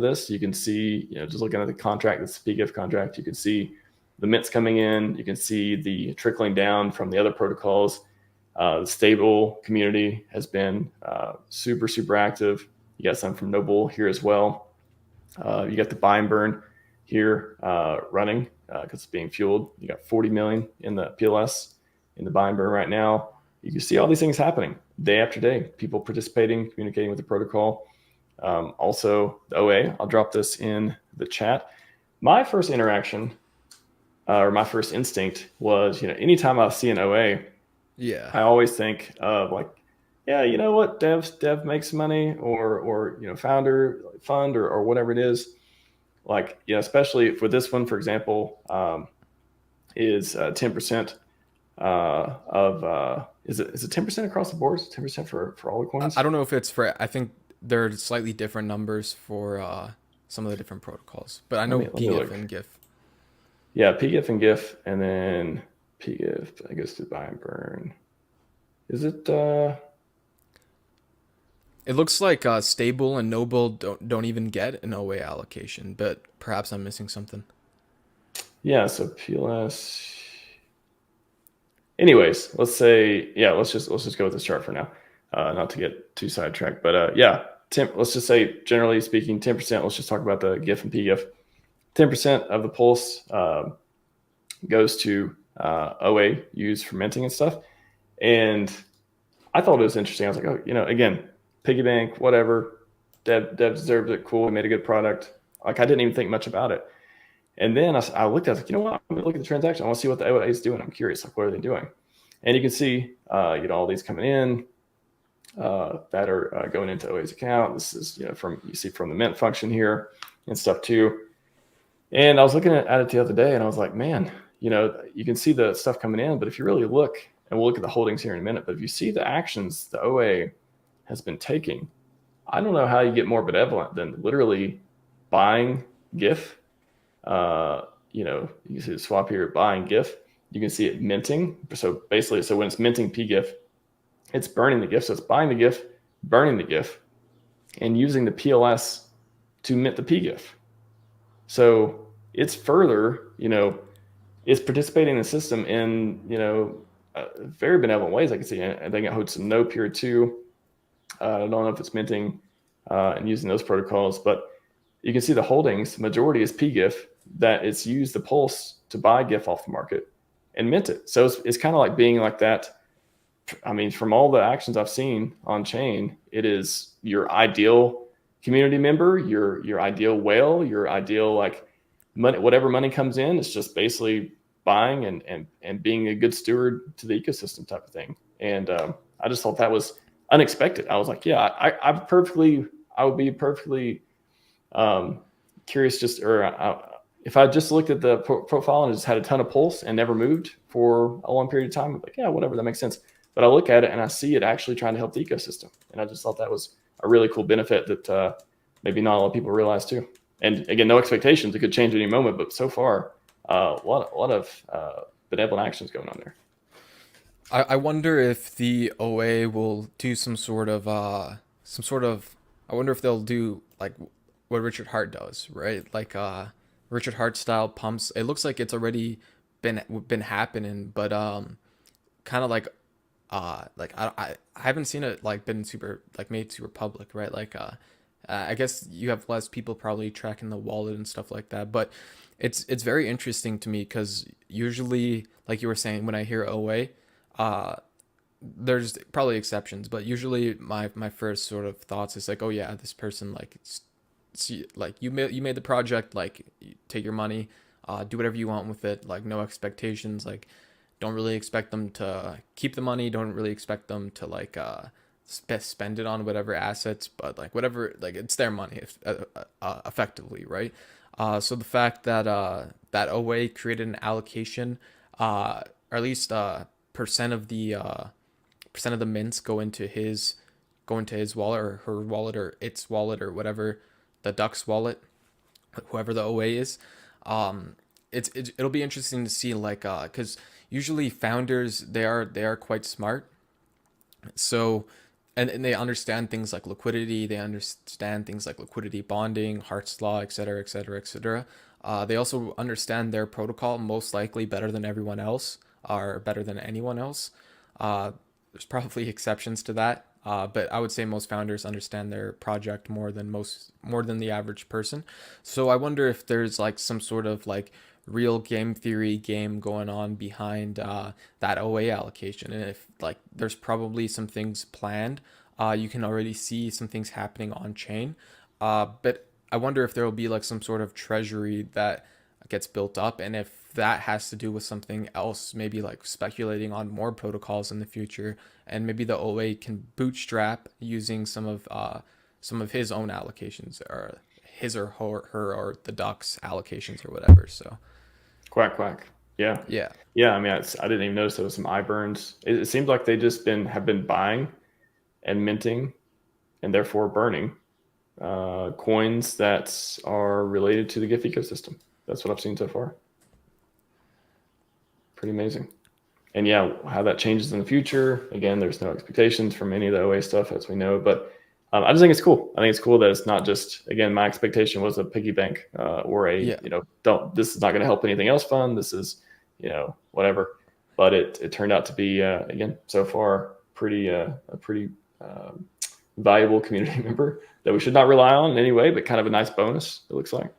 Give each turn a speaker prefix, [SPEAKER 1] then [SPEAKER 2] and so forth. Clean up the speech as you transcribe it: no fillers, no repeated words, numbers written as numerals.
[SPEAKER 1] this, you can see, just looking at the contract, this PGIF contract, you can see the mints coming in. You can see the trickling down from the other protocols. The stable community has been super, super active. You got some from Noble here as well. You got the buy and burn here running because it's being fueled. You got 40 million in the PLS in the buy and burn right now. You can see all these things happening day after day, people participating, communicating with the protocol. Also, the OA, I'll drop this in the chat. My first interaction or my first instinct was, anytime I see an OA, I always think of like, yeah, you know what, dev makes money, or founder fund or whatever it is. Like, especially for this one, for example, is 10% of is it 10% across the board? Is it 10% for all the coins?
[SPEAKER 2] I don't know if it's for. I think there are slightly different numbers for some of the different protocols, but I know PGIF and GIF.
[SPEAKER 1] Yeah, PGIF and GIF, and then PGIF, I guess, to buy and burn. Is it?
[SPEAKER 2] It looks like Stable and Noble don't even get an OA allocation, but perhaps I'm missing something.
[SPEAKER 1] Yeah, so PLS. Anyways, let's just go with this chart for now, not to get too sidetracked. But let's just say, generally speaking, 10%. Let's just talk about the GIF and PGIF. 10% of the pulse goes to OA used for minting and stuff. And I thought it was interesting. I was like, again, piggy bank, whatever. Dev deserves it. Cool. We made a good product. Like, I didn't even think much about it. And then I looked at it, like, what? I'm going to look at the transaction. I want to see what the OA is doing. I'm curious. Like, what are they doing? And you can see, all these coming in that are going into OA's account. This is, you see from the mint function here and stuff too. And I was looking at it the other day, and I was like, man, you can see the stuff coming in, but if you really look, and we'll look at the holdings here in a minute, but if you see the actions the OA has been taking, I don't know how you get more benevolent than literally buying GIF. You can see the swap here, buying GIF. You can see it minting. So basically, when it's minting PGIF, it's burning the GIF. So it's buying the GIF, burning the GIF, and using the PLS to mint the PGIF. So it's further, it's participating in the system in, very benevolent ways. I can see. I think it holds some no period 2. I don't know if it's minting and using those protocols, but you can see the holdings, majority is PGIF, that it's used the pulse to buy GIF off the market and mint it. So it's kind of like being like that. I mean, from all the actions I've seen on chain, it is your ideal community member, your ideal whale, your ideal, like, money, whatever money comes in, it's just basically buying and being a good steward to the ecosystem type of thing. And I just thought that was unexpected. I was like, yeah, I would be perfectly curious, if I just looked at the profile and just had a ton of pulse and never moved for a long period of time, I'm like, yeah, whatever, that makes sense. But I look at it and I see it actually trying to help the ecosystem. And I just thought that was a really cool benefit that maybe not a lot of people realize too. And again, no expectations. It could change at any moment, but so far, a lot of benevolent actions going on there.
[SPEAKER 2] I wonder if the OA will do some sort of I wonder if they'll do like what Richard Hart does, right? Like Richard Hart style pumps. It looks like it's already been happening, but kind of like I haven't seen it like been super like made super public, right? Like I guess you have less people probably tracking the wallet and stuff like that, but it's very interesting to me because usually, like you were saying, when I hear OA, there's probably exceptions, but usually my first sort of thoughts is like, oh yeah, this person like like you made the project, like take your money, do whatever you want with it, like no expectations, like don't really expect them to keep the money, don't really expect them to like spend it on whatever assets, but like whatever, like it's their money effectively, right? So the fact that that OA created an allocation, or at least percent of the mints go into his wallet or her wallet or its wallet or whatever, the Duck's wallet, whoever the OA is. It'll be interesting to see, like, because usually founders, they are quite smart. So and they understand things like liquidity. They understand things like liquidity bonding, Hart's law, et cetera, et cetera, et cetera. They also understand their protocol most likely better than everyone else, or better than anyone else. There's probably exceptions to that, but I would say most founders understand their project more than the average person. So I wonder if there's like some sort of like real game theory game going on behind that OA allocation, and if like there's probably some things planned. You can already see some things happening on chain, but I wonder if there will be like some sort of treasury that gets built up, and if that has to do with something else, maybe like speculating on more protocols in the future, and maybe the OA can bootstrap using some of his own allocations, or his or her or the Ducks allocations or whatever. So
[SPEAKER 1] Quack quack. Yeah,
[SPEAKER 2] yeah,
[SPEAKER 1] yeah. I mean, I didn't even notice there was some eye burns. It seems like they just have been buying and minting, and therefore burning coins that are related to the GIF ecosystem. That's what I've seen so far. Pretty amazing. And yeah, how that changes in the future. Again, there's no expectations from any of the OA stuff, as we know. But I just think it's cool. I think it's cool that it's not just, again, my expectation was a piggy bank or a,
[SPEAKER 2] yeah,
[SPEAKER 1] this is not going to help anything else fund. This is, whatever. But it turned out to be, again, so far a pretty valuable community member that we should not rely on in any way, but kind of a nice bonus, it looks like.